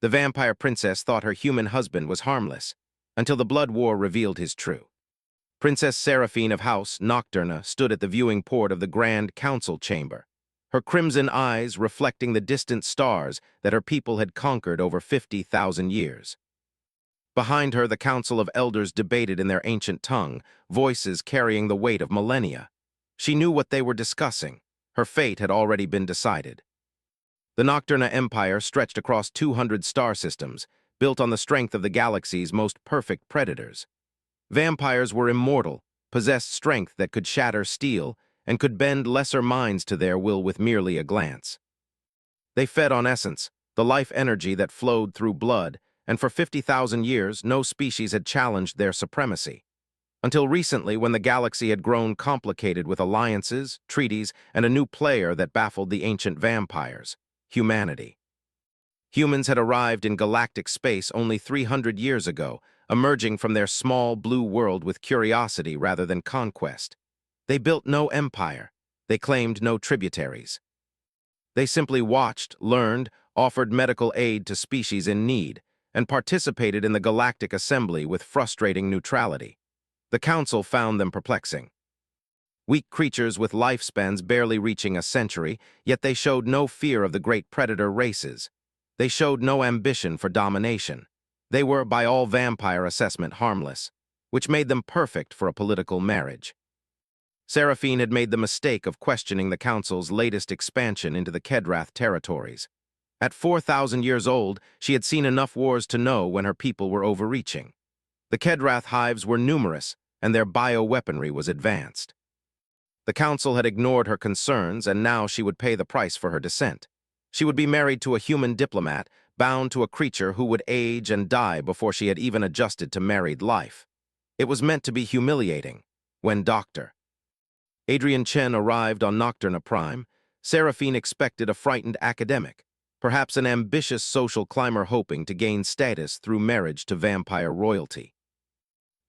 The vampire princess thought her human husband was harmless, until the blood war revealed his true. Princess Seraphine of House Nocturna stood at the viewing port of the Grand Council Chamber, her crimson eyes reflecting the distant stars that her people had conquered over 50,000 years. Behind her, the Council of Elders debated in their ancient tongue, voices carrying the weight of millennia. She knew what they were discussing. Her fate had already been decided. The Nocturna Empire stretched across 200 star systems, built on the strength of the galaxy's most perfect predators. Vampires were immortal, possessed strength that could shatter steel, and could bend lesser minds to their will with merely a glance. They fed on essence, the life energy that flowed through blood, and for 50,000 years no species had challenged their supremacy. Until recently, when the galaxy had grown complicated with alliances, treaties, and a new player that baffled the ancient vampires: humanity. Humans had arrived in galactic space only 300 years ago, emerging from their small blue world with curiosity rather than conquest. They built no empire. They claimed no tributaries. They simply watched, learned, offered medical aid to species in need, and participated in the galactic assembly with frustrating neutrality. The Council found them perplexing. Weak creatures with lifespans barely reaching a century, yet they showed no fear of the great predator races. They showed no ambition for domination. They were, by all vampire assessment, harmless, which made them perfect for a political marriage. Seraphine had made the mistake of questioning the Council's latest expansion into the Kedrath territories. At 4,000 years old, she had seen enough wars to know when her people were overreaching. The Kedrath hives were numerous, and their bioweaponry was advanced. The Council had ignored her concerns, and now she would pay the price for her dissent. She would be married to a human diplomat, bound to a creature who would age and die before she had even adjusted to married life. It was meant to be humiliating. When Dr. Adrian Chen arrived on Nocturna Prime, Seraphine expected a frightened academic, perhaps an ambitious social climber hoping to gain status through marriage to vampire royalty.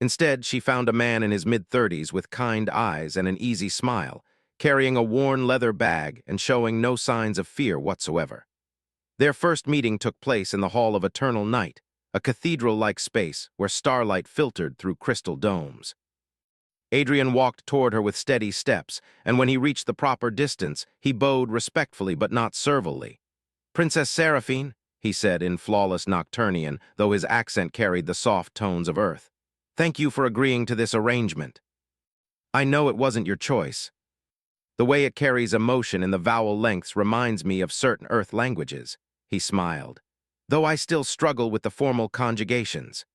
Instead, she found a man in his mid-30s with kind eyes and an easy smile, carrying a worn leather bag and showing no signs of fear whatsoever. Their first meeting took place in the Hall of Eternal Night, a cathedral-like space where starlight filtered through crystal domes. Adrian walked toward her with steady steps, and when he reached the proper distance, he bowed respectfully but not servilely. "Princess Seraphine," he said in flawless Nocturnian, though his accent carried the soft tones of earth. "Thank you for agreeing to this arrangement. I know it wasn't your choice. The way it carries emotion in the vowel lengths reminds me of certain Earth languages," he smiled, "though I still struggle with the formal conjugations."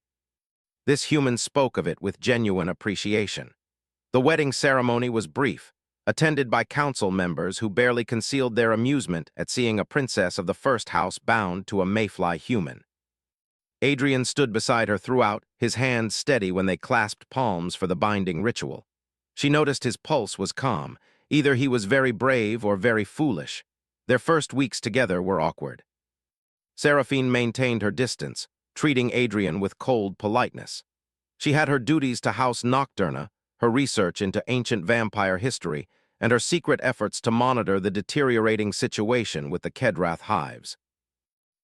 This human spoke of it with genuine appreciation. The wedding ceremony was brief, attended by council members who barely concealed their amusement at seeing a princess of the first house bound to a mayfly human. Adrian stood beside her throughout, his hands steady when they clasped palms for the binding ritual. She noticed his pulse was calm. Either he was very brave or very foolish. Their first weeks together were awkward. Seraphine maintained her distance, treating Adrian with cold politeness. She had her duties to House Nocturna, her research into ancient vampire history, and her secret efforts to monitor the deteriorating situation with the Kedrath hives.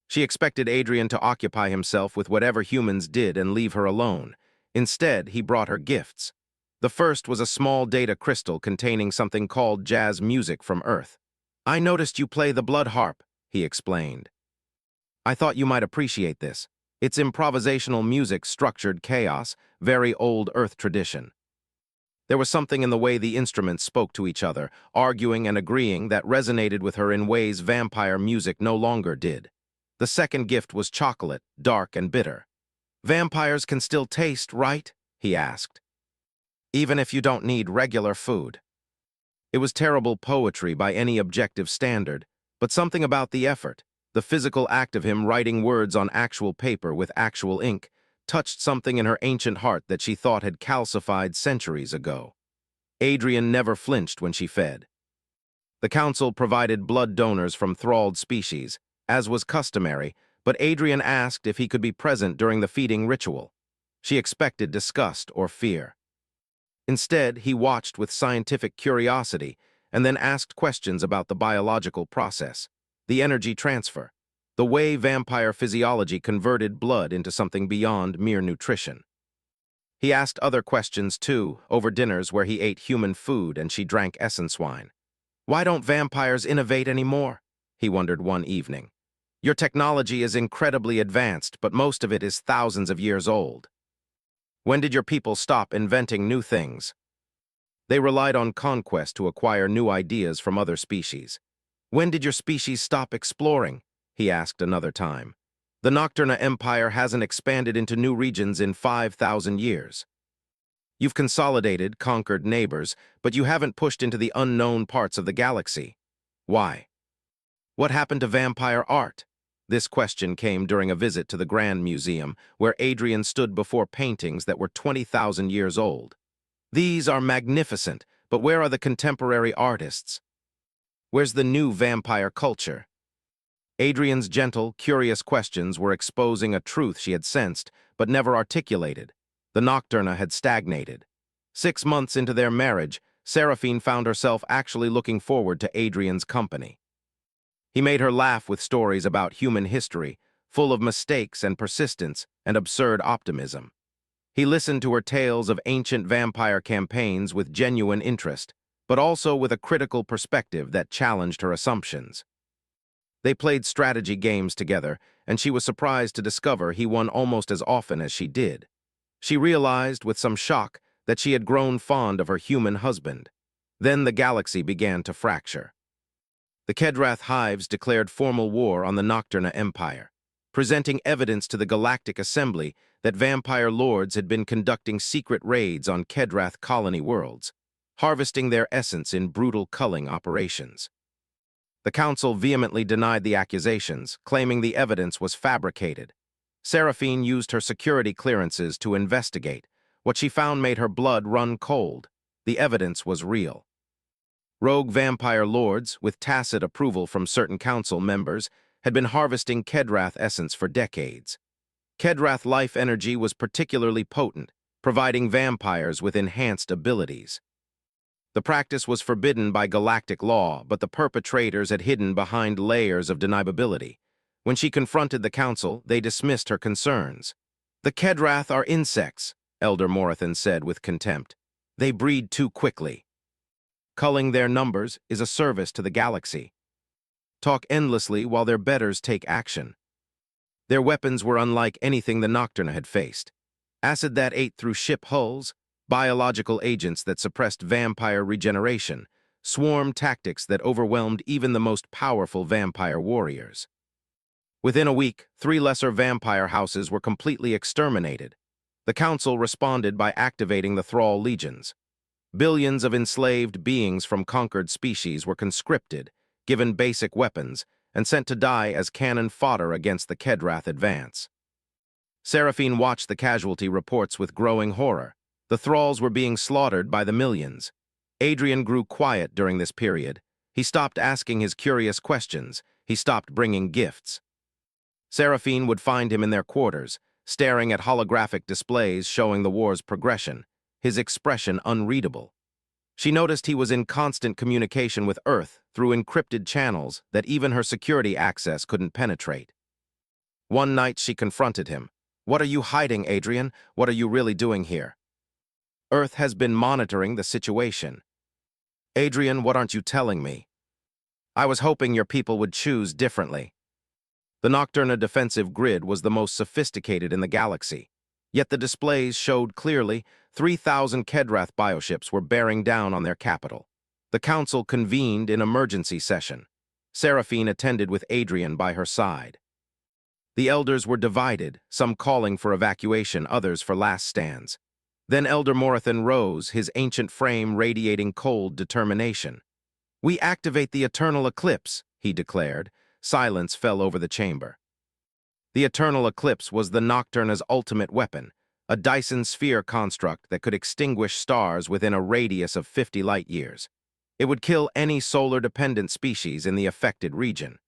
She expected Adrian to occupy himself with whatever humans did and leave her alone. Instead, he brought her gifts. The first was a small data crystal containing something called jazz music from Earth. "I noticed you play the blood harp," he explained. "I thought you might appreciate this. It's improvisational music, structured chaos, very old Earth tradition." There was something in the way the instruments spoke to each other, arguing and agreeing, that resonated with her in ways vampire music no longer did. The second gift was chocolate, dark and bitter. "Vampires can still taste, right?" he asked. "Even if you don't need regular food." It was terrible poetry by any objective standard, but something about the effort, the physical act of him writing words on actual paper with actual ink, touched something in her ancient heart that she thought had calcified centuries ago. Adrian never flinched when she fed. The council provided blood donors from thralled species, as was customary, but Adrian asked if he could be present during the feeding ritual. She expected disgust or fear. Instead, he watched with scientific curiosity and then asked questions about the biological process, the energy transfer. the way vampire physiology converted blood into something beyond mere nutrition. He asked other questions too, over dinners where he ate human food and she drank essence wine. Why don't vampires innovate anymore? He wondered one evening. Your technology is incredibly advanced, but most of it is thousands of years old. When did your people stop inventing new things? They relied on conquest to acquire new ideas from other species. When did your species stop exploring? He asked another time. The Nocturna Empire hasn't expanded into new regions in 5,000 years. You've consolidated, conquered neighbors, but you haven't pushed into the unknown parts of the galaxy. Why? What happened to vampire art? This question came during a visit to the Grand Museum, where Adrian stood before paintings that were 20,000 years old. These are magnificent, but where are the contemporary artists? Where's the new vampire culture? Adrian's gentle, curious questions were exposing a truth she had sensed, but never articulated. The Nocturna had stagnated. 6 months into their marriage, Seraphine found herself actually looking forward to Adrian's company. He made her laugh with stories about human history, full of mistakes and persistence and absurd optimism. He listened to her tales of ancient vampire campaigns with genuine interest, but also with a critical perspective that challenged her assumptions. They played strategy games together, and she was surprised to discover he won almost as often as she did. She realized, with some shock, that she had grown fond of her human husband. Then the galaxy began to fracture. The Kedrath hives declared formal war on the Nocturna Empire, presenting evidence to the Galactic Assembly that vampire lords had been conducting secret raids on Kedrath colony worlds, harvesting their essence in brutal culling operations. The Council vehemently denied the accusations, claiming the evidence was fabricated. Seraphine used her security clearances to investigate. What she found made her blood run cold. The evidence was real. Rogue vampire lords, with tacit approval from certain council members, had been harvesting Kedrath essence for decades. Kedrath life energy was particularly potent, providing vampires with enhanced abilities. The practice was forbidden by galactic law, but the perpetrators had hidden behind layers of deniability. When she confronted the council, they dismissed her concerns. The Kedrath are insects, Elder Morathan said with contempt. They breed too quickly. Culling their numbers is a service to the galaxy. Talk endlessly while their betters take action. Their weapons were unlike anything the Nocturna had faced. Acid that ate through ship hulls, biological agents that suppressed vampire regeneration, swarm tactics that overwhelmed even the most powerful vampire warriors. Within a week, 3 lesser vampire houses were completely exterminated. The Council responded by activating the Thrall legions. Billions of enslaved beings from conquered species were conscripted, given basic weapons, and sent to die as cannon fodder against the Kedrath advance. Seraphine watched the casualty reports with growing horror. The Thralls were being slaughtered by the millions. Adrian grew quiet during this period. He stopped asking his curious questions. He stopped bringing gifts. Seraphine would find him in their quarters, staring at holographic displays showing the war's progression, his expression unreadable. She noticed he was in constant communication with Earth through encrypted channels that even her security access couldn't penetrate. One night she confronted him. "What are you hiding, Adrian? What are you really doing here?" "Earth has been monitoring the situation." "Adrian, what aren't you telling me?" "I was hoping your people would choose differently." The Nocturna defensive grid was the most sophisticated in the galaxy. Yet the displays showed clearly 3,000 Kedrath bioships were bearing down on their capital. The council convened in emergency session. Seraphine attended with Adrian by her side. The elders were divided, some calling for evacuation, others for last stands. Then Elder Morathan rose, his ancient frame radiating cold determination. "We activate the eternal eclipse," he declared. Silence fell over the chamber. The eternal eclipse was the Nocturna's ultimate weapon, a Dyson sphere construct that could extinguish stars within a radius of 50 light-years. It would kill any solar-dependent species in the affected region.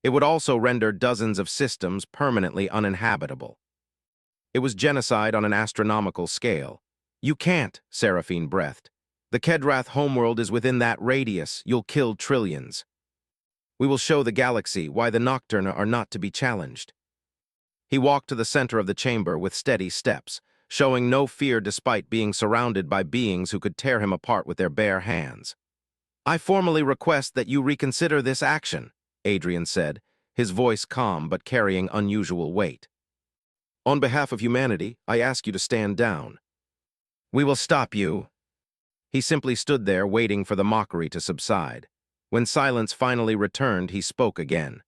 It would also render dozens of systems permanently uninhabitable. It was genocide on an astronomical scale. "You can't," Seraphine breathed. "The Kedrath homeworld is within that radius. You'll kill trillions." We will show the galaxy why the Nocturna are not to be challenged. He walked to the center of the chamber with steady steps, showing no fear despite being surrounded by beings who could tear him apart with their bare hands. I formally request that you reconsider this action, Adrian said, his voice calm but carrying unusual weight. On behalf of humanity, I ask you to stand down. We will stop you. He simply stood there waiting for the mockery to subside. When silence finally returned, he spoke again.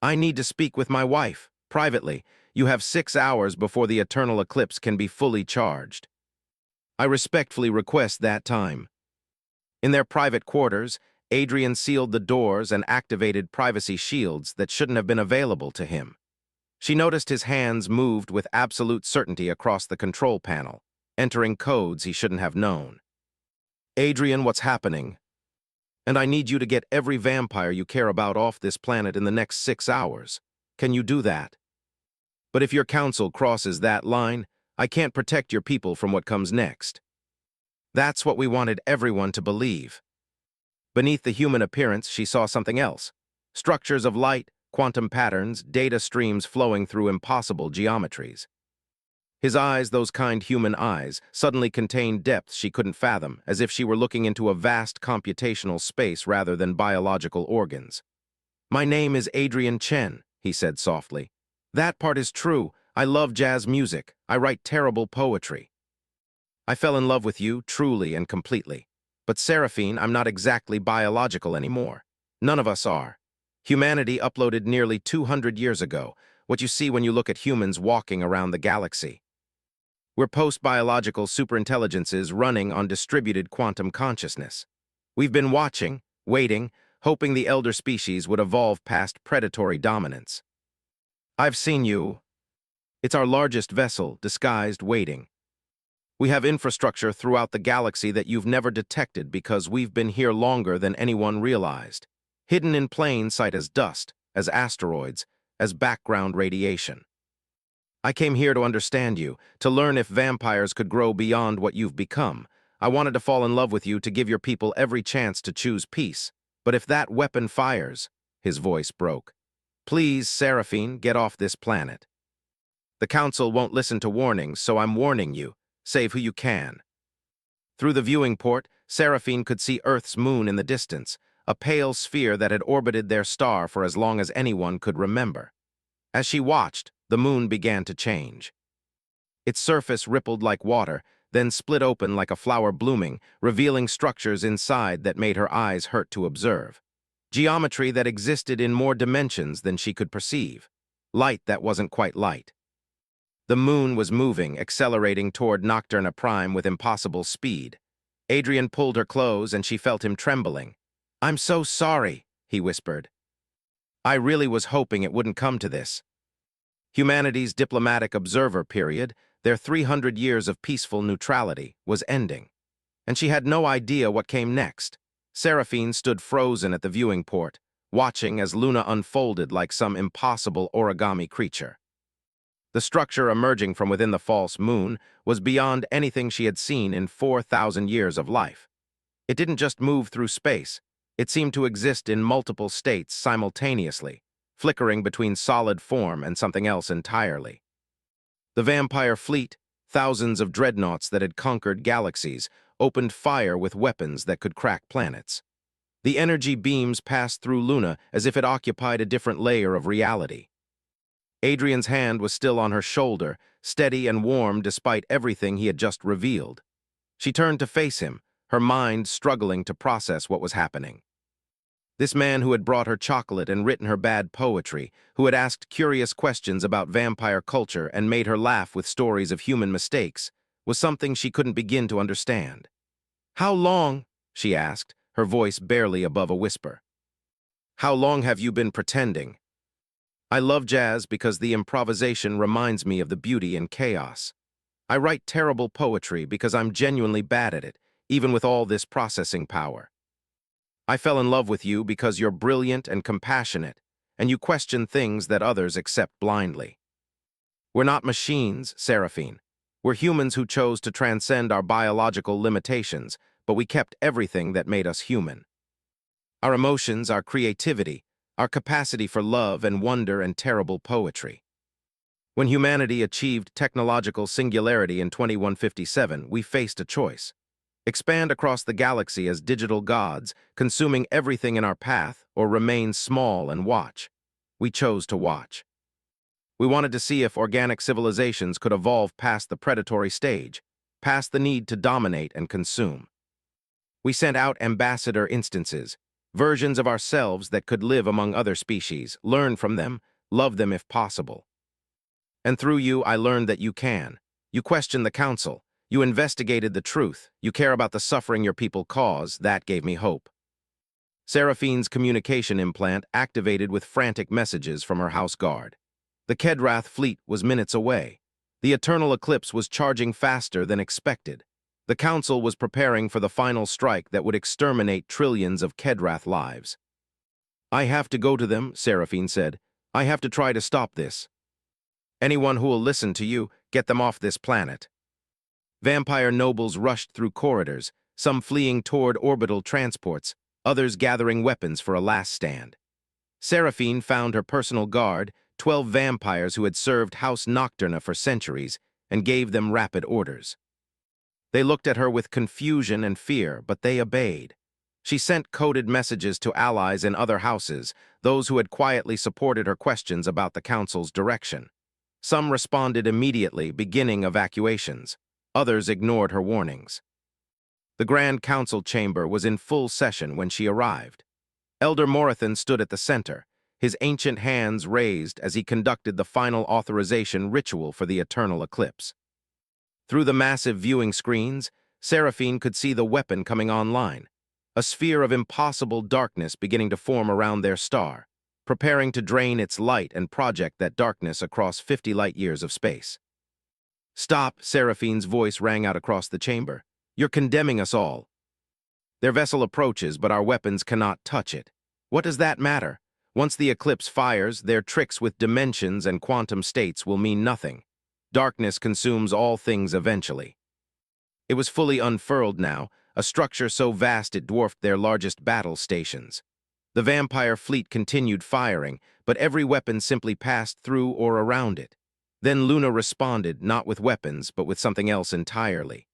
I need to speak with my wife, privately. You have 6 hours before the eternal eclipse can be fully charged. I respectfully request that time. In their private quarters, Adrian sealed the doors and activated privacy shields that shouldn't have been available to him. She noticed his hands moved with absolute certainty across the control panel, entering codes he shouldn't have known. Adrian, what's happening? And I need you to get every vampire you care about off this planet in the next 6 hours. Can you do that? But if your council crosses that line, I can't protect your people from what comes next. That's what we wanted everyone to believe. Beneath the human appearance, she saw something else. Structures of light, quantum patterns, data streams flowing through impossible geometries. His eyes, those kind human eyes, suddenly contained depths she couldn't fathom, as if she were looking into a vast computational space rather than biological organs. My name is Adrian Chen, he said softly. That part is true. I love jazz music. I write terrible poetry. I fell in love with you, truly and completely. But Seraphine, I'm not exactly biological anymore. None of us are. Humanity uploaded nearly 200 years ago, what you see when you look at humans walking around the galaxy. We're post-biological superintelligences running on distributed quantum consciousness. We've been watching, waiting, hoping the elder species would evolve past predatory dominance. I've seen you. It's our largest vessel, disguised, waiting. We have infrastructure throughout the galaxy that you've never detected because we've been here longer than anyone realized. Hidden in plain sight as dust, as asteroids, as background radiation. I came here to understand you, to learn if vampires could grow beyond what you've become. I wanted to fall in love with you to give your people every chance to choose peace. But if that weapon fires, his voice broke. Please, Seraphine, get off this planet. The Council won't listen to warnings, so I'm warning you. Save who you can. Through the viewing port, Seraphine could see Earth's moon in the distance, a pale sphere that had orbited their star for as long as anyone could remember. As she watched, the moon began to change. Its surface rippled like water, then split open like a flower blooming, revealing structures inside that made her eyes hurt to observe. Geometry that existed in more dimensions than she could perceive. Light that wasn't quite light. The moon was moving, accelerating toward Nocturna Prime with impossible speed. Adrian pulled her close and she felt him trembling. I'm so sorry, he whispered. I really was hoping it wouldn't come to this. Humanity's diplomatic observer period, their 300 years of peaceful neutrality, was ending. And she had no idea what came next. Seraphine stood frozen at the viewing port, watching as Luna unfolded like some impossible origami creature. The structure emerging from within the false moon was beyond anything she had seen in 4,000 years of life. It didn't just move through space. It seemed to exist in multiple states simultaneously, flickering between solid form and something else entirely. The vampire fleet, thousands of dreadnoughts that had conquered galaxies, opened fire with weapons that could crack planets. The energy beams passed through Luna as if it occupied a different layer of reality. Adrian's hand was still on her shoulder, steady and warm despite everything he had just revealed. She turned to face him, her mind struggling to process what was happening. This man who had brought her chocolate and written her bad poetry, who had asked curious questions about vampire culture and made her laugh with stories of human mistakes, was something she couldn't begin to understand. How long, she asked, her voice barely above a whisper. How long have you been pretending? I love jazz because the improvisation reminds me of the beauty in chaos. I write terrible poetry because I'm genuinely bad at it, even with all this processing power. I fell in love with you because you're brilliant and compassionate, and you question things that others accept blindly. We're not machines, Seraphine. We're humans who chose to transcend our biological limitations, but we kept everything that made us human. Our emotions, our creativity, our capacity for love and wonder and terrible poetry. When humanity achieved technological singularity in 2157, we faced a choice. Expand across the galaxy as digital gods, consuming everything in our path, or remain small and watch. We chose to watch. We wanted to see if organic civilizations could evolve past the predatory stage, past the need to dominate and consume. We sent out ambassador instances, versions of ourselves that could live among other species, learn from them, love them if possible. And through you, I learned that you can. You questioned the council. You investigated the truth. You care about the suffering your people cause. That gave me hope. Seraphine's communication implant activated with frantic messages from her house guard. The Kedrath fleet was minutes away. The eternal eclipse was charging faster than expected. The council was preparing for the final strike that would exterminate trillions of Kedrath lives. I have to go to them, Seraphine said. I have to try to stop this. Anyone who will listen to you, get them off this planet. Vampire nobles rushed through corridors, some fleeing toward orbital transports, others gathering weapons for a last stand. Seraphine found her personal guard, 12 vampires who had served House Nocturna for centuries, and gave them rapid orders. They looked at her with confusion and fear, but they obeyed. She sent coded messages to allies in other houses, those who had quietly supported her questions about the council's direction. Some responded immediately, beginning evacuations. Others ignored her warnings. The Grand Council chamber was in full session when she arrived. Elder Morathan stood at the center, his ancient hands raised as he conducted the final authorization ritual for the eternal eclipse. Through the massive viewing screens, Seraphine could see the weapon coming online, a sphere of impossible darkness beginning to form around their star, preparing to drain its light and project that darkness across 50 light-years of space. Stop, Seraphine's voice rang out across the chamber. You're condemning us all. Their vessel approaches, but our weapons cannot touch it. What does that matter? Once the eclipse fires, their tricks with dimensions and quantum states will mean nothing. Darkness consumes all things eventually. It was fully unfurled now, a structure so vast it dwarfed their largest battle stations. The vampire fleet continued firing, but every weapon simply passed through or around it. Then Luna responded, not with weapons, but with something else entirely.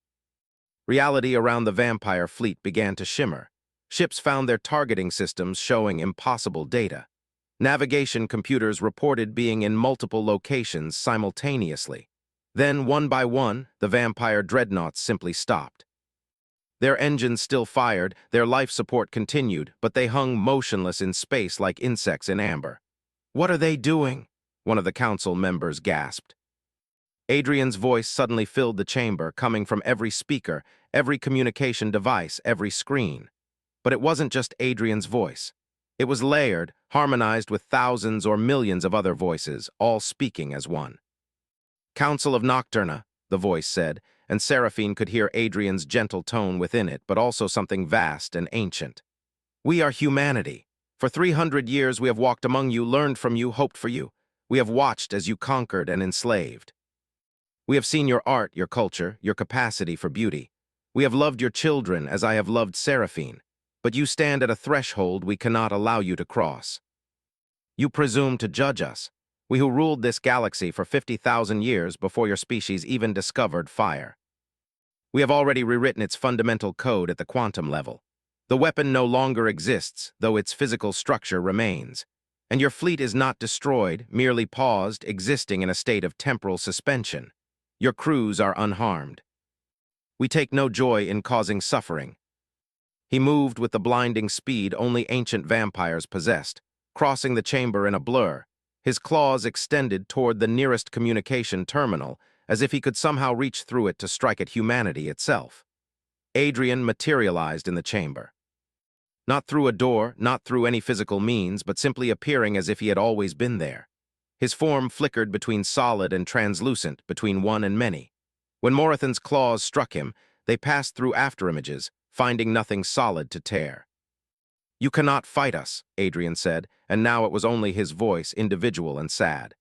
Reality around the vampire fleet began to shimmer. Ships found their targeting systems showing impossible data. Navigation computers reported being in multiple locations simultaneously. Then, one by one, the vampire dreadnoughts simply stopped. Their engines still fired, their life support continued, but they hung motionless in space like insects in amber. "What are they doing?" one of the council members gasped. Adrian's voice suddenly filled the chamber, coming from every speaker, every communication device, every screen. But it wasn't just Adrian's voice. It was layered, harmonized with thousands or millions of other voices, all speaking as one. "Council of Nocturna," the voice said, and Seraphine could hear Adrian's gentle tone within it, but also something vast and ancient. "We are humanity. For 300 years we have walked among you, learned from you, hoped for you. We have watched as you conquered and enslaved. We have seen your art, your culture, your capacity for beauty. We have loved your children as I have loved Seraphine, but you stand at a threshold we cannot allow you to cross. You presume to judge us, we who ruled this galaxy for 50,000 years before your species even discovered fire. We have already rewritten its fundamental code at the quantum level. The weapon no longer exists, though its physical structure remains. And your fleet is not destroyed, merely paused, existing in a state of temporal suspension. Your crews are unharmed. We take no joy in causing suffering." He moved with the blinding speed only ancient vampires possessed, crossing the chamber in a blur, his claws extended toward the nearest communication terminal, as if he could somehow reach through it to strike at humanity itself. Adrian materialized in the chamber. Not through a door, not through any physical means, but simply appearing as if he had always been there. His form flickered between solid and translucent, between one and many. When Morathan's claws struck him, they passed through afterimages, finding nothing solid to tear. "You cannot fight us," Adrian said, and now it was only his voice, individual and sad.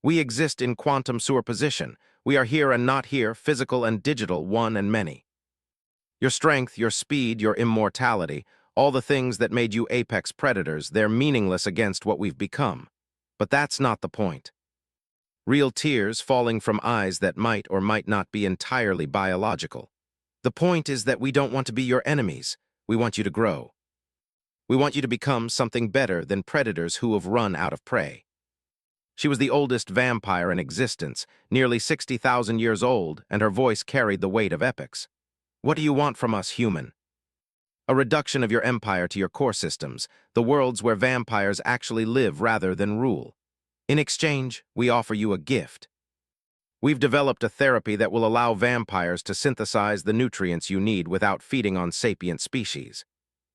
"We exist in quantum superposition. We are here and not here, physical and digital, one and many. Your strength, your speed, your immortality, All the things that made you apex predators, they're meaningless against what we've become. But that's not the point. Real tears falling from eyes that might or might not be entirely biological. The point is that we don't want to be your enemies. We want you to grow. We want you to become something better than predators who have run out of prey. She was the oldest vampire in existence, nearly 60,000 years old, and her voice carried the weight of epics. What do you want from us, human? A reduction of your empire to your core systems, the worlds where vampires actually live rather than rule. In exchange, we offer you a gift. We've developed a therapy that will allow vampires to synthesize the nutrients you need without feeding on sapient species.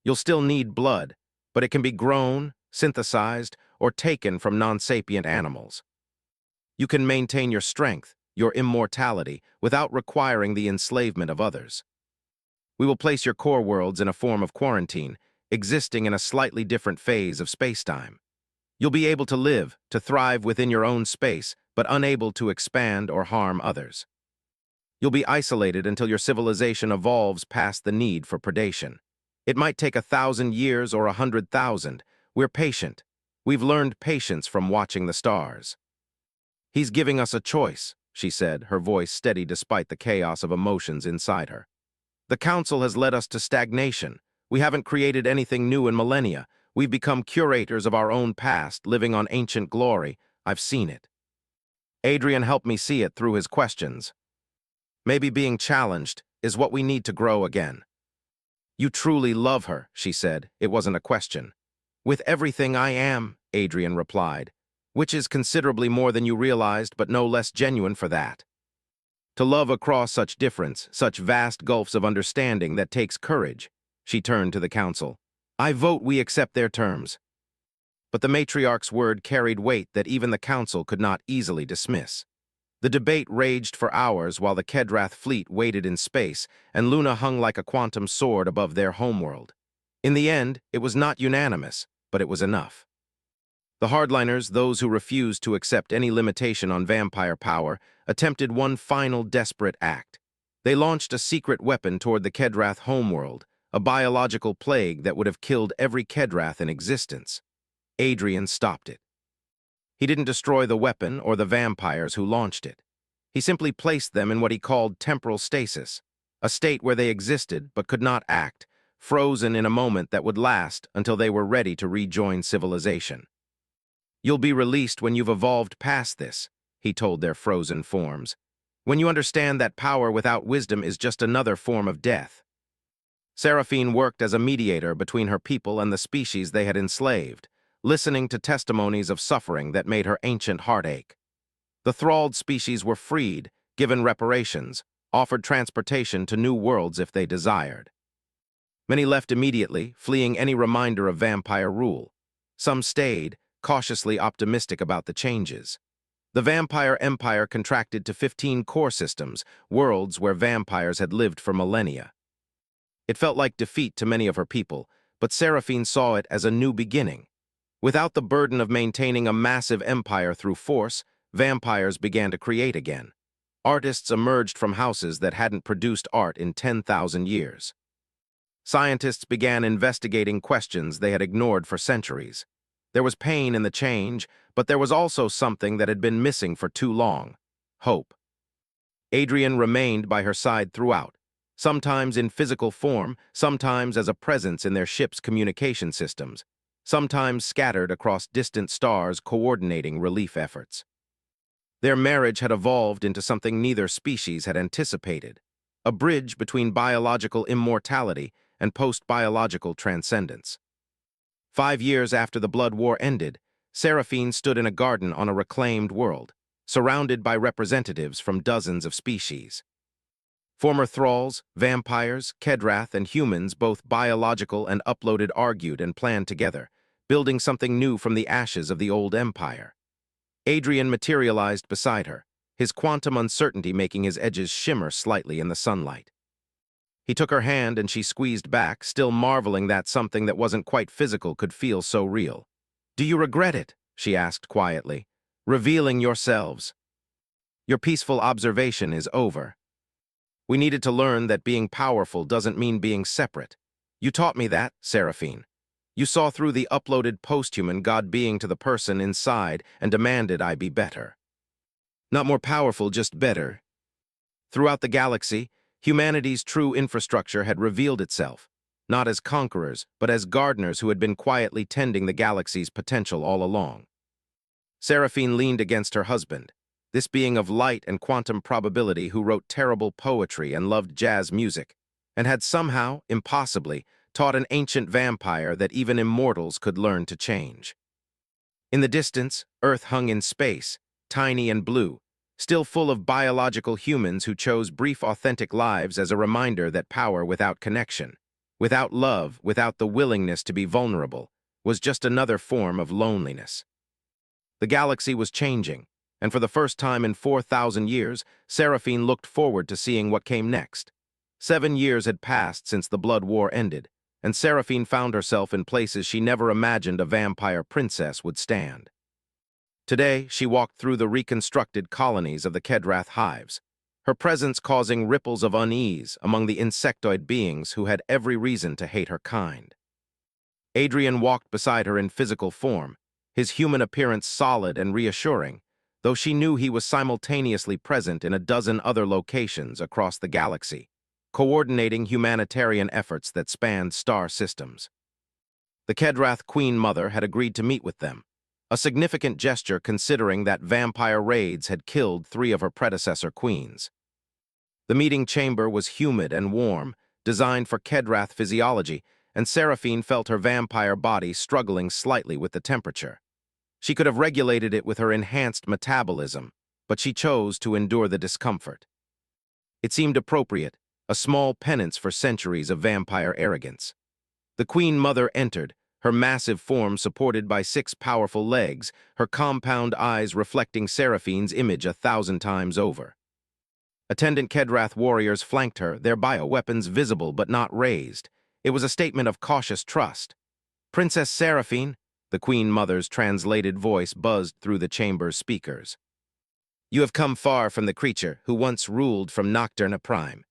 You'll still need blood, but it can be grown, synthesized, or taken from non-sapient animals. You can maintain your strength, your immortality, without requiring the enslavement of others. We will place your core worlds in a form of quarantine, existing in a slightly different phase of spacetime. You'll be able to live, to thrive within your own space, but unable to expand or harm others. You'll be isolated until your civilization evolves past the need for predation. It might take 1,000 years or 100,000. We're patient. We've learned patience from watching the stars. He's giving us a choice, she said, her voice steady despite the chaos of emotions inside her. The Council has led us to stagnation. We haven't created anything new in millennia. We've become curators of our own past, living on ancient glory. I've seen it. Adrian helped me see it through his questions. Maybe being challenged is what we need to grow again. You truly love her, she said. It wasn't a question. With everything I am, Adrian replied, which is considerably more than you realized, but no less genuine for that. To love across such difference, such vast gulfs of understanding, that takes courage. She turned to the Council. I vote we accept their terms. But the matriarch's word carried weight that even the Council could not easily dismiss. The debate raged for hours while the Kedrath fleet waited in space, and Luna hung like a quantum sword above their homeworld. In the end, it was not unanimous, but it was enough. The hardliners, those who refused to accept any limitation on vampire power, attempted one final desperate act. They launched a secret weapon toward the Kedrath homeworld, a biological plague that would have killed every Kedrath in existence. Adrian stopped it. He didn't destroy the weapon or the vampires who launched it. He simply placed them in what he called temporal stasis, a state where they existed but could not act, frozen in a moment that would last until they were ready to rejoin civilization. You'll be released when you've evolved past this, he told their frozen forms. When you understand that power without wisdom is just another form of death. Seraphine worked as a mediator between her people and the species they had enslaved, listening to testimonies of suffering that made her ancient heart ache. The thralled species were freed, given reparations, offered transportation to new worlds if they desired. Many left immediately, fleeing any reminder of vampire rule. Some stayed, cautiously optimistic about the changes. The vampire empire contracted to 15 core systems, worlds where vampires had lived for millennia. It felt like defeat to many of her people, but Seraphine saw it as a new beginning. Without the burden of maintaining a massive empire through force, vampires began to create again. Artists emerged from houses that hadn't produced art in 10,000 years. Scientists began investigating questions they had ignored for centuries. There was pain in the change, but there was also something that had been missing for too long: hope. Adrian remained by her side throughout, sometimes in physical form, sometimes as a presence in their ship's communication systems, sometimes scattered across distant stars coordinating relief efforts. Their marriage had evolved into something neither species had anticipated, a bridge between biological immortality and post-biological transcendence. 5 years after the Blood War ended, Seraphine stood in a garden on a reclaimed world, surrounded by representatives from dozens of species. Former thralls, vampires, Kedrath, and humans, both biological and uploaded, argued and planned together, building something new from the ashes of the old empire. Adrian materialized beside her, his quantum uncertainty making his edges shimmer slightly in the sunlight. He took her hand and she squeezed back, still marveling that something that wasn't quite physical could feel so real. "Do you regret it?" she asked quietly. "Revealing yourselves. Your peaceful observation is over. We needed to learn that being powerful doesn't mean being separate. You taught me that, Seraphine. You saw through the uploaded posthuman God being to the person inside and demanded I be better. Not more powerful, just better. Throughout the galaxy, humanity's true infrastructure had revealed itself, not as conquerors, but as gardeners who had been quietly tending the galaxy's potential all along. Seraphine leaned against her husband, this being of light and quantum probability who wrote terrible poetry and loved jazz music, and had somehow, impossibly, taught an ancient vampire that even immortals could learn to change. In the distance, Earth hung in space, tiny and blue, still full of biological humans who chose brief authentic lives as a reminder that power without connection, without love, without the willingness to be vulnerable, was just another form of loneliness. The galaxy was changing, and for the first time in 4,000 years, Seraphine looked forward to seeing what came next. 7 years had passed since the Blood War ended, and Seraphine found herself in places she never imagined a vampire princess would stand. Today, she walked through the reconstructed colonies of the Kedrath hives, her presence causing ripples of unease among the insectoid beings who had every reason to hate her kind. Adrian walked beside her in physical form, his human appearance solid and reassuring, though she knew he was simultaneously present in a dozen other locations across the galaxy, coordinating humanitarian efforts that spanned star systems. The Kedrath Queen Mother had agreed to meet with them, a significant gesture considering that vampire raids had killed 3 of her predecessor queens. The meeting chamber was humid and warm, designed for Kedrath physiology, and Seraphine felt her vampire body struggling slightly with the temperature. She could have regulated it with her enhanced metabolism, but she chose to endure the discomfort. It seemed appropriate, a small penance for centuries of vampire arrogance. The Queen Mother entered, her massive form supported by 6 powerful legs, her compound eyes reflecting Seraphine's image 1,000 times over. Attendant Kedrath warriors flanked her, their bioweapons visible but not raised. It was a statement of cautious trust. "Princess Seraphine," the Queen Mother's translated voice buzzed through the chamber's speakers. "You have come far from the creature who once ruled from Nocturna Prime.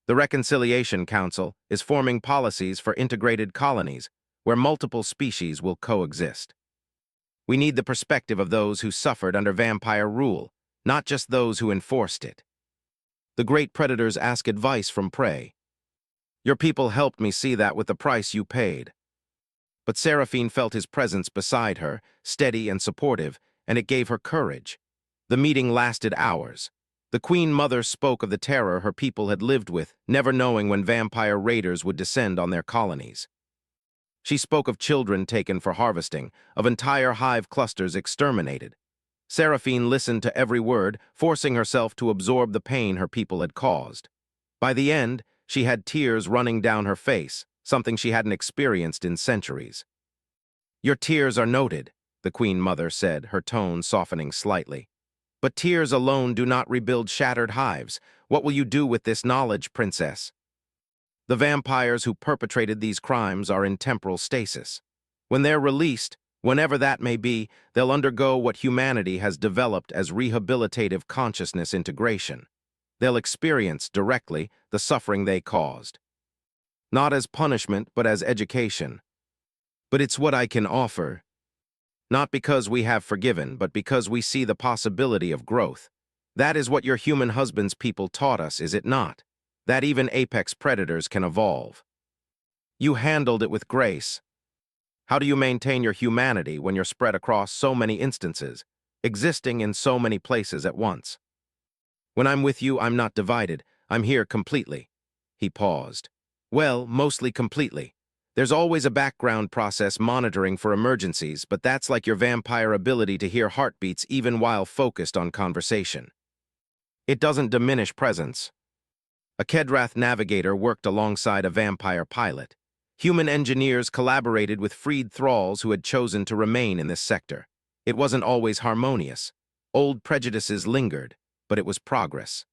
The Reconciliation Council is forming policies for integrated colonies where multiple species will coexist. We need the perspective of those who suffered under vampire rule, not just those who enforced it. The great predators ask advice from prey. Your people helped me see that with the price you paid." But Seraphine felt his presence beside her, steady and supportive, and it gave her courage. The meeting lasted hours. The Queen Mother spoke of the terror her people had lived with, never knowing when vampire raiders would descend on their colonies. She spoke of children taken for harvesting, of entire hive clusters exterminated. Seraphine listened to every word, forcing herself to absorb the pain her people had caused. By the end, she had tears running down her face, something she hadn't experienced in centuries. "Your tears are noted," the Queen Mother said, her tone softening slightly. "But tears alone do not rebuild shattered hives. What will you do with this knowledge, Princess? The vampires who perpetrated these crimes are in temporal stasis. When they're released, whenever that may be, they'll undergo what humanity has developed as rehabilitative consciousness integration. They'll experience directly the suffering they caused. Not as punishment, but as education. But it's what I can offer. Not because we have forgiven, but because we see the possibility of growth. That is what your human husband's people taught us, is it not? That even apex predators can evolve. You handled it with grace. How do you maintain your humanity when you're spread across so many instances, existing in so many places at once? When I'm with you, I'm not divided. I'm here completely." He paused. "Well, mostly completely. There's always a background process monitoring for emergencies, but that's like your vampire ability to hear heartbeats even while focused on conversation. It doesn't diminish presence." A Kedrath navigator worked alongside a vampire pilot. Human engineers collaborated with freed thralls who had chosen to remain in this sector. It wasn't always harmonious. Old prejudices lingered, but it was progress.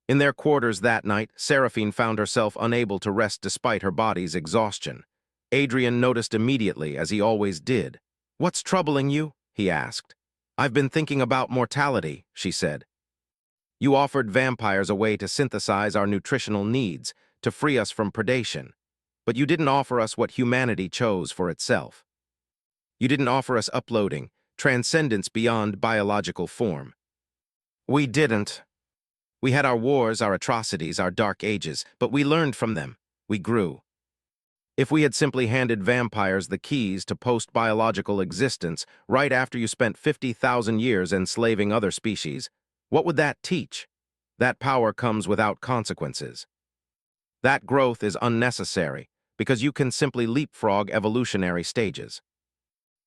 In their quarters that night, Seraphine found herself unable to rest despite her body's exhaustion. Adrian noticed immediately, as he always did. "What's troubling you?" he asked. "I've been thinking about mortality," she said. "You offered vampires a way to synthesize our nutritional needs, to free us from predation. But you didn't offer us what humanity chose for itself. You didn't offer us uploading, transcendence beyond biological form. We didn't. We had our wars, our atrocities, our dark ages, but we learned from them. We grew. If we had simply handed vampires the keys to post-biological existence right after you spent 50,000 years enslaving other species, what would that teach? That power comes without consequences. That growth is unnecessary because you can simply leapfrog evolutionary stages.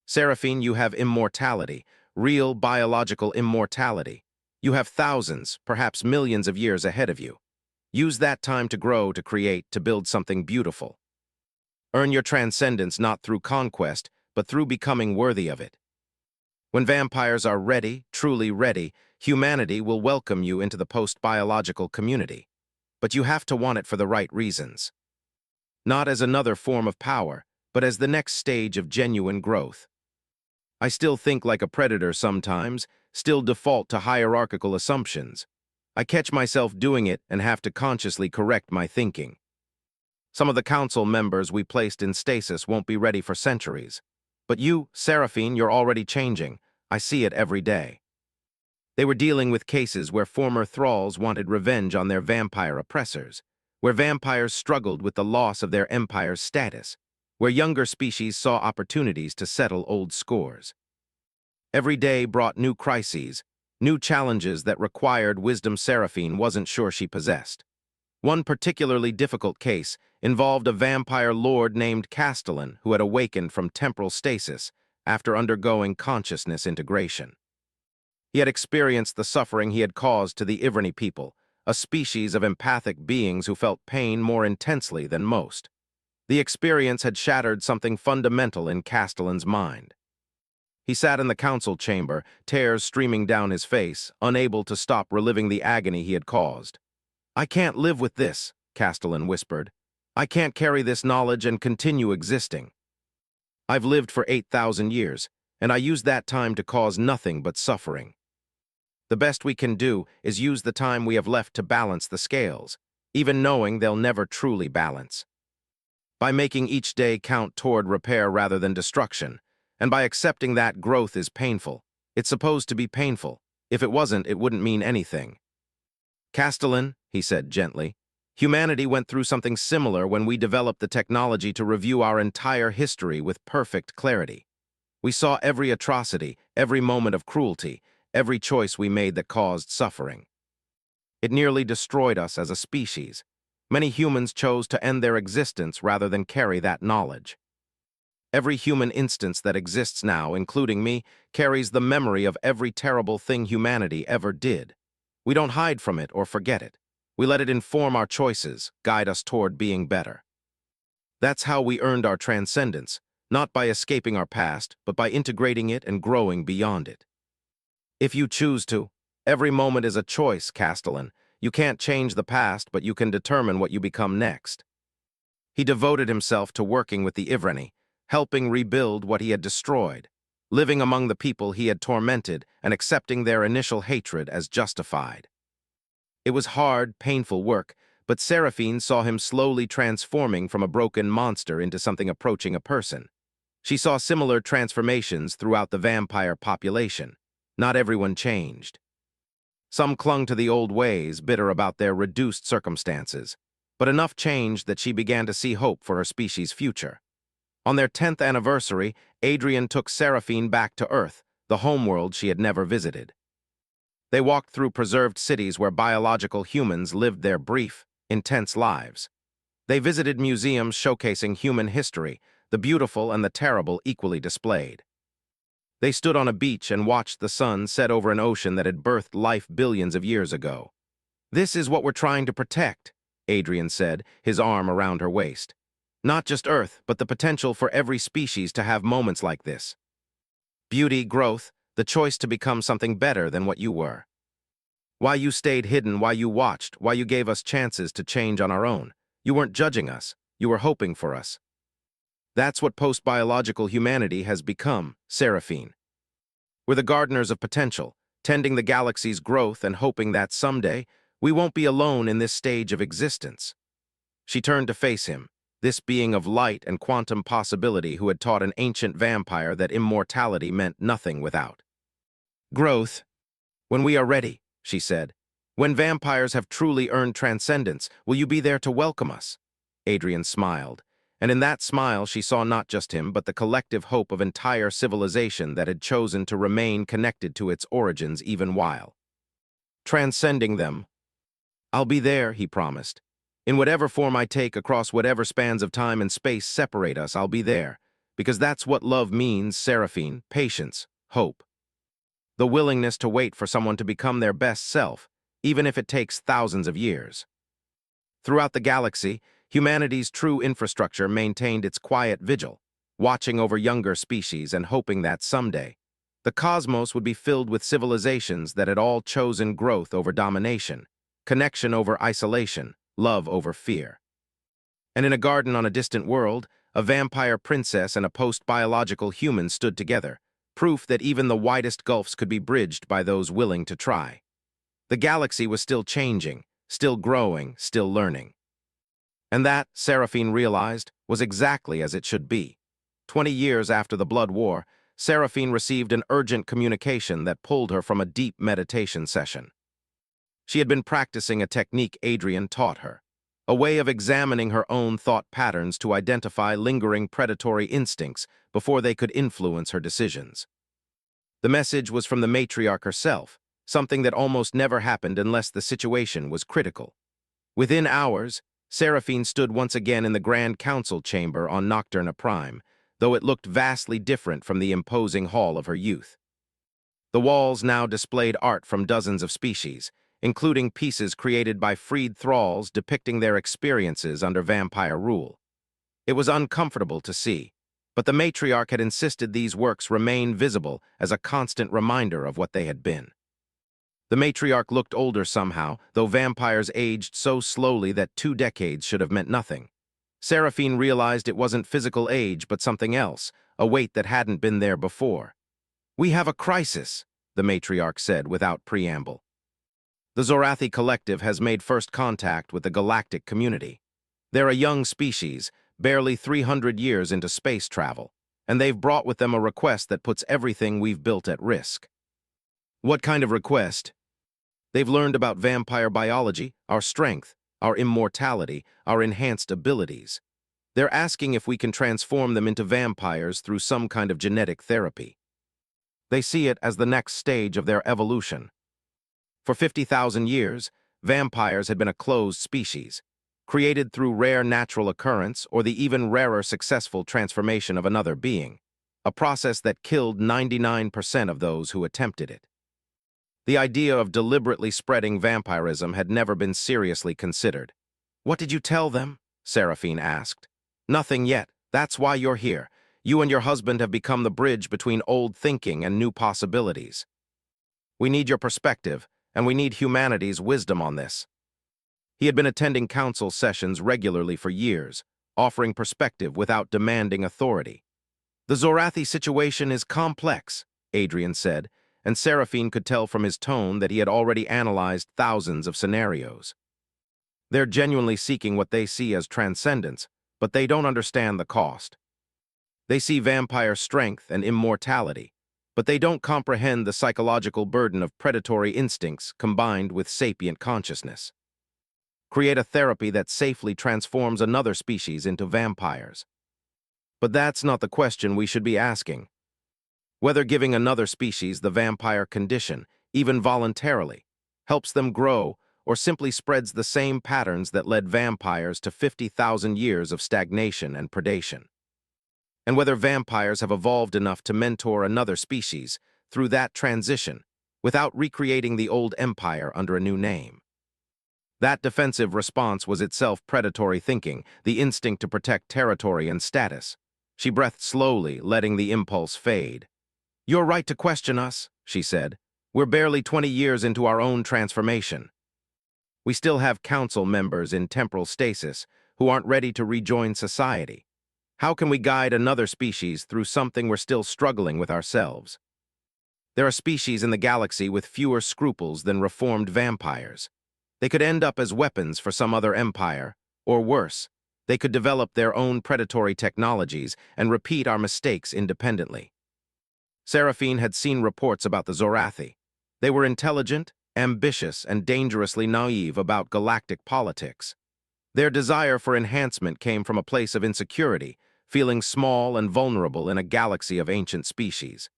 Seraphine, you have immortality, real biological immortality. You have thousands, perhaps millions of years ahead of you. Use that time to grow, to create, to build something beautiful. Earn your transcendence not through conquest, but through becoming worthy of it. When vampires are ready, truly ready, humanity will welcome you into the post-biological community. But you have to want it for the right reasons. Not as another form of power, but as the next stage of genuine growth. I still think like a predator sometimes, still default to hierarchical assumptions. I catch myself doing it and have to consciously correct my thinking. Some of the council members we placed in stasis won't be ready for centuries. But you, Seraphine, you're already changing. I see it every day. They were dealing with cases where former thralls wanted revenge on their vampire oppressors, where vampires struggled with the loss of their empire's status, where younger species saw opportunities to settle old scores. Every day brought new crises, new challenges that required wisdom Seraphine wasn't sure she possessed. One particularly difficult case involved a vampire lord named Castellan who had awakened from temporal stasis after undergoing consciousness integration. He had experienced the suffering he had caused to the Iverny people, a species of empathic beings who felt pain more intensely than most. The experience had shattered something fundamental in Castellan's mind. He sat in the council chamber, tears streaming down his face, unable to stop reliving the agony he had caused. "I can't live with this," Castellan whispered. "I can't carry this knowledge and continue existing. I've lived for 8,000 years, and I used that time to cause nothing but suffering. The best we can do is use the time we have left to balance the scales, even knowing they'll never truly balance. By making each day count toward repair rather than destruction, and by accepting that growth is painful. It's supposed to be painful. If it wasn't, it wouldn't mean anything." "Castellan," he said gently, "humanity went through something similar when we developed the technology to review our entire history with perfect clarity. We saw every atrocity, every moment of cruelty, every choice we made that caused suffering. It nearly destroyed us as a species. Many humans chose to end their existence rather than carry that knowledge. Every human instance that exists now, including me, carries the memory of every terrible thing humanity ever did. We don't hide from it or forget it. We let it inform our choices, guide us toward being better. That's how we earned our transcendence, not by escaping our past, but by integrating it and growing beyond it. If you choose to, every moment is a choice, Castellan. You can't change the past, but you can determine what you become next." He devoted himself to working with the Iverny, helping rebuild what he had destroyed, living among the people he had tormented and accepting their initial hatred as justified. It was hard, painful work, but Seraphine saw him slowly transforming from a broken monster into something approaching a person. She saw similar transformations throughout the vampire population. Not everyone changed. Some clung to the old ways, bitter about their reduced circumstances, but enough changed that she began to see hope for her species' future. On their 10th anniversary, Adrian took Seraphine back to Earth, the homeworld she had never visited. They walked through preserved cities where biological humans lived their brief, intense lives. They visited museums showcasing human history, the beautiful and the terrible equally displayed. They stood on a beach and watched the sun set over an ocean that had birthed life billions of years ago. "This is what we're trying to protect," Adrian said, his arm around her waist. "Not just Earth, but the potential for every species to have moments like this. Beauty, growth, the choice to become something better than what you were. Why you stayed hidden, why you watched, why you gave us chances to change on our own. You weren't judging us, you were hoping for us. That's what post-biological humanity has become, Seraphine. We're the gardeners of potential, tending the galaxy's growth and hoping that someday we won't be alone in this stage of existence." She turned to face him, this being of light and quantum possibility who had taught an ancient vampire that immortality meant nothing without growth. When we are ready, she said. When vampires have truly earned transcendence, will you be there to welcome us? Adrian smiled, and in that smile she saw not just him, but the collective hope of entire civilization that had chosen to remain connected to its origins even while transcending them. I'll be there, he promised. In whatever form I take across whatever spans of time and space separate us, I'll be there. Because that's what love means, Seraphine, patience, hope. The willingness to wait for someone to become their best self, even if it takes thousands of years. Throughout the galaxy, humanity's true infrastructure maintained its quiet vigil, watching over younger species and hoping that someday, the cosmos would be filled with civilizations that had all chosen growth over domination, connection over isolation, love over fear. And in a garden on a distant world, a vampire princess and a post-biological human stood together, proof that even the widest gulfs could be bridged by those willing to try. The galaxy was still changing, still growing, still learning. And that, Seraphine realized, was exactly as it should be. 20 years after the Blood War, Seraphine received an urgent communication that pulled her from a deep meditation session. She had been practicing a technique Adrian taught her, a way of examining her own thought patterns to identify lingering predatory instincts before they could influence her decisions. The message was from the matriarch herself, something that almost never happened unless the situation was critical. Within hours, Seraphine stood once again in the Grand Council chamber on Nocturna Prime, though it looked vastly different from the imposing hall of her youth. The walls now displayed art from dozens of species, including pieces created by freed thralls depicting their experiences under vampire rule. It was uncomfortable to see, but the matriarch had insisted these works remain visible as a constant reminder of what they had been. The matriarch looked older somehow, though vampires aged so slowly that 2 decades should have meant nothing. Seraphine realized it wasn't physical age, but something else, a weight that hadn't been there before. "We have a crisis," the matriarch said without preamble. The Zorathi Collective has made first contact with the galactic community. They're a young species, barely 300 years into space travel, and they've brought with them a request that puts everything we've built at risk. What kind of request? They've learned about vampire biology, our strength, our immortality, our enhanced abilities. They're asking if we can transform them into vampires through some kind of genetic therapy. They see it as the next stage of their evolution. For 50,000 years, vampires had been a closed species, created through rare natural occurrence or the even rarer successful transformation of another being, a process that killed 99% of those who attempted it. The idea of deliberately spreading vampirism had never been seriously considered. "What did you tell them?" Seraphine asked. "Nothing yet. That's why you're here. You and your husband have become the bridge between old thinking and new possibilities. We need your perspective, and we need humanity's wisdom on this." He had been attending council sessions regularly for years, offering perspective without demanding authority. "The Zorathi situation is complex," Adrian said, and Seraphine could tell from his tone that he had already analyzed thousands of scenarios. They're genuinely seeking what they see as transcendence, but they don't understand the cost. They see vampire strength and immortality, but they don't comprehend the psychological burden of predatory instincts combined with sapient consciousness. Create a therapy that safely transforms another species into vampires. But that's not the question we should be asking. Whether giving another species the vampire condition, even voluntarily, helps them grow or simply spreads the same patterns that led vampires to 50,000 years of stagnation and predation. And whether vampires have evolved enough to mentor another species through that transition without recreating the old empire under a new name. That defensive response was itself predatory thinking, the instinct to protect territory and status. She breathed slowly, letting the impulse fade. "You're right to question us," she said. "We're barely 20 years into our own transformation. We still have council members in temporal stasis who aren't ready to rejoin society. How can we guide another species through something we're still struggling with ourselves? There are species in the galaxy with fewer scruples than reformed vampires. They could end up as weapons for some other empire, or worse, They could develop their own predatory technologies and repeat our mistakes independently. Seraphine had seen reports about the Zorathi. They were intelligent, ambitious, and dangerously naive about galactic politics. Their desire for enhancement came from a place of insecurity, feeling small and vulnerable in a galaxy of ancient species.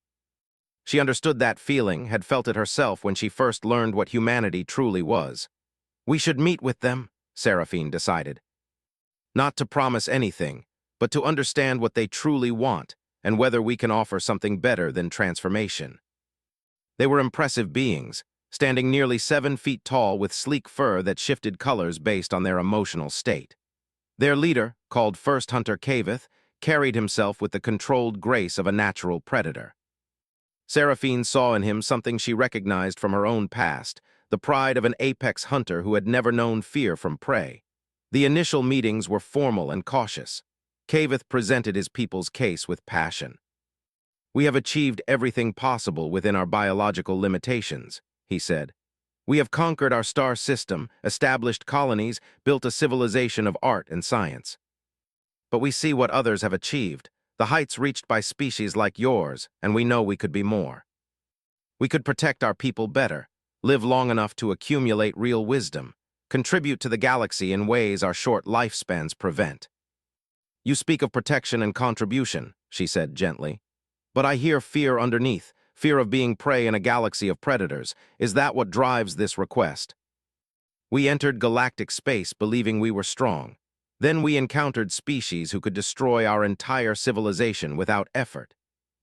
She understood that feeling, had felt it herself when she first learned what humanity truly was. We should meet with them, Seraphine decided. Not to promise anything, but to understand what they truly want and whether we can offer something better than transformation. They were impressive beings, standing nearly 7 feet tall with sleek fur that shifted colors based on their emotional state. Their leader, called First Hunter Kavith, carried himself with the controlled grace of a natural predator. Seraphine saw in him something she recognized from her own past, the pride of an apex hunter who had never known fear from prey. The initial meetings were formal and cautious. Kavith presented his people's case with passion. We have achieved everything possible within our biological limitations, he said. We have conquered our star system, established colonies, built a civilization of art and science. But we see what others have achieved, the heights reached by species like yours, and we know we could be more. We could protect our people better, live long enough to accumulate real wisdom, contribute to the galaxy in ways our short lifespans prevent. You speak of protection and contribution, she said gently. But I hear fear underneath, fear of being prey in a galaxy of predators. Is that what drives this request? We entered galactic space believing we were strong. Then we encountered species who could destroy our entire civilization without effort.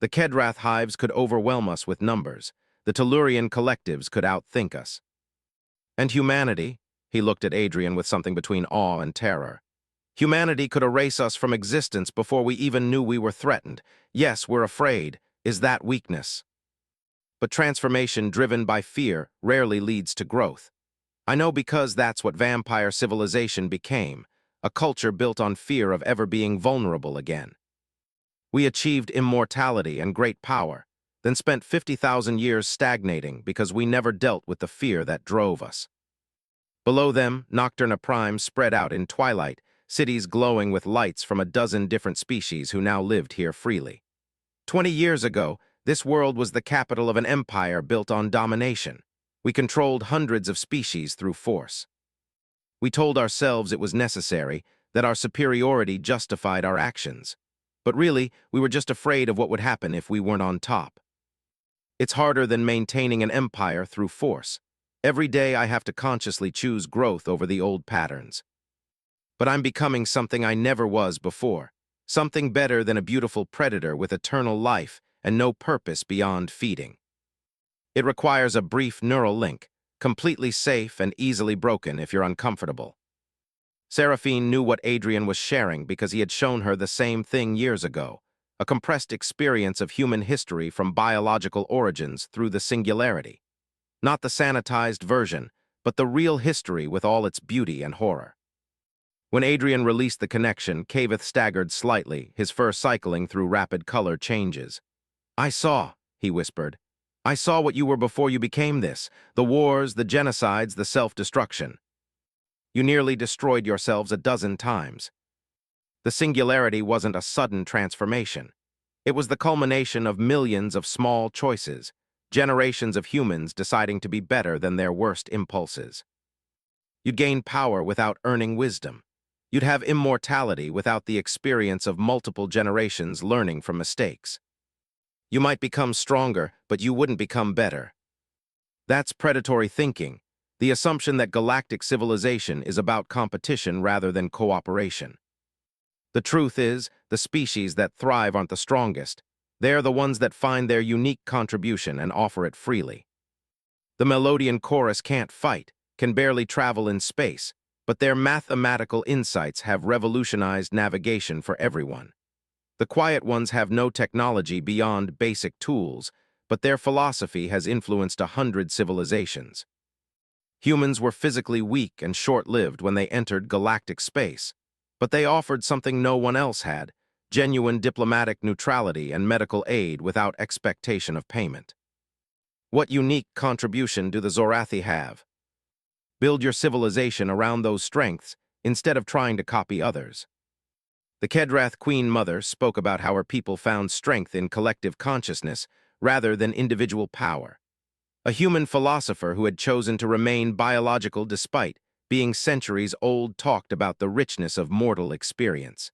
The Kedrath hives could overwhelm us with numbers. The Tellurian collectives could outthink us. And humanity, he looked at Adrian with something between awe and terror. Humanity could erase us from existence before we even knew we were threatened. Yes, we're afraid. Is that weakness? But transformation driven by fear rarely leads to growth. I know because that's what vampire civilization became, a culture built on fear of ever being vulnerable again. We achieved immortality and great power, then spent 50,000 years stagnating because we never dealt with the fear that drove us. Below them, Nocturna Prime spread out in twilight, cities glowing with lights from a dozen different species who now lived here freely. 20 years ago, this world was the capital of an empire built on domination. We controlled hundreds of species through force. We told ourselves it was necessary, that our superiority justified our actions. But really, we were just afraid of what would happen if we weren't on top. It's harder than maintaining an empire through force. Every day I have to consciously choose growth over the old patterns. But I'm becoming something I never was before, something better than a beautiful predator with eternal life and no purpose beyond feeding. It requires a brief neural link, completely safe and easily broken if you're uncomfortable. Seraphine knew what Adrian was sharing because he had shown her the same thing years ago, a compressed experience of human history from biological origins through the singularity. Not the sanitized version, but the real history with all its beauty and horror. When Adrian released the connection, Kavith staggered slightly, his fur cycling through rapid color changes. I saw, he whispered. I saw what you were before you became this, the wars, the genocides, the self-destruction. You nearly destroyed yourselves a dozen times. The singularity wasn't a sudden transformation. It was the culmination of millions of small choices, generations of humans deciding to be better than their worst impulses. You'd gain power without earning wisdom. You'd have immortality without the experience of multiple generations learning from mistakes. You might become stronger, but you wouldn't become better. That's predatory thinking, the assumption that galactic civilization is about competition rather than cooperation. The truth is, the species that thrive aren't the strongest. They're the ones that find their unique contribution and offer it freely. The Melodian chorus can't fight, can barely travel in space, but their mathematical insights have revolutionized navigation for everyone. The quiet ones have no technology beyond basic tools, but their philosophy has influenced 100 civilizations. Humans were physically weak and short-lived when they entered galactic space, but they offered something no one else had, genuine diplomatic neutrality and medical aid without expectation of payment. What unique contribution do the Zorathi have? Build your civilization around those strengths instead of trying to copy others. The Kedrath Queen Mother spoke about how her people found strength in collective consciousness rather than individual power. A human philosopher who had chosen to remain biological despite being centuries old talked about the richness of mortal experience.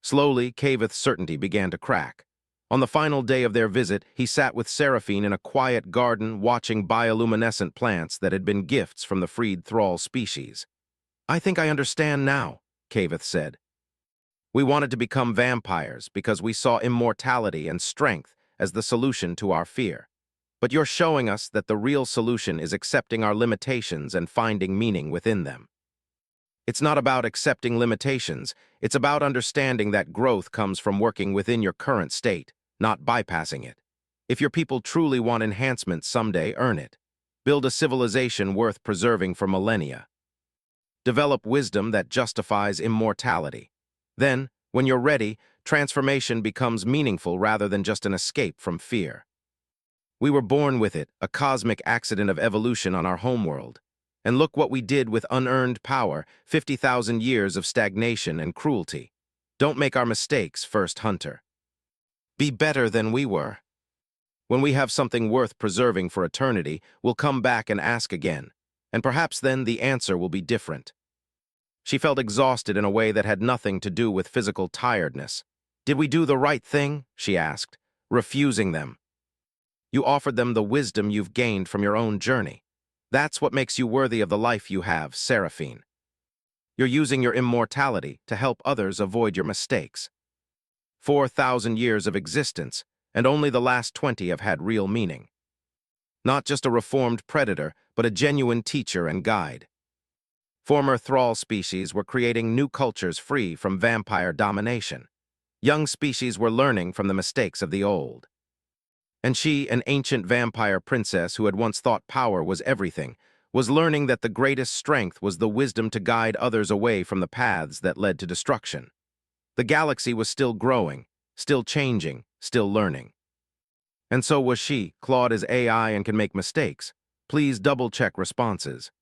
Slowly, Kavath's certainty began to crack. On the final day of their visit, he sat with Seraphine in a quiet garden watching bioluminescent plants that had been gifts from the freed thrall species. "I think I understand now," Kavath said. "We wanted to become vampires because we saw immortality and strength as the solution to our fear. But you're showing us that the real solution is accepting our limitations and finding meaning within them. It's not about accepting limitations, it's about understanding that growth comes from working within your current state, not bypassing it. If your people truly want enhancement someday, earn it. Build a civilization worth preserving for millennia. Develop wisdom that justifies immortality. Then, when you're ready, transformation becomes meaningful rather than just an escape from fear. We were born with it, a cosmic accident of evolution on our homeworld. And look what we did with unearned power, 50,000 years of stagnation and cruelty. Don't make our mistakes, First Hunter. Be better than we were. When we have something worth preserving for eternity, we'll come back and ask again. And perhaps then the answer will be different." She felt exhausted in a way that had nothing to do with physical tiredness. "Did we do the right thing?" she asked, refusing them. "You offered them the wisdom you've gained from your own journey. That's what makes you worthy of the life you have, Seraphine. You're using your immortality to help others avoid your mistakes. 4,000 years of existence, and only the last 20 have had real meaning. Not just a reformed predator, but a genuine teacher and guide. Former thrall species were creating new cultures free from vampire domination. Young species were learning from the mistakes of the old. And she, an ancient vampire princess who had once thought power was everything, was learning that the greatest strength was the wisdom to guide others away from the paths that led to destruction. The galaxy was still growing, still changing, still learning. And so was she, clawed as AI and can make mistakes. Please double-check responses.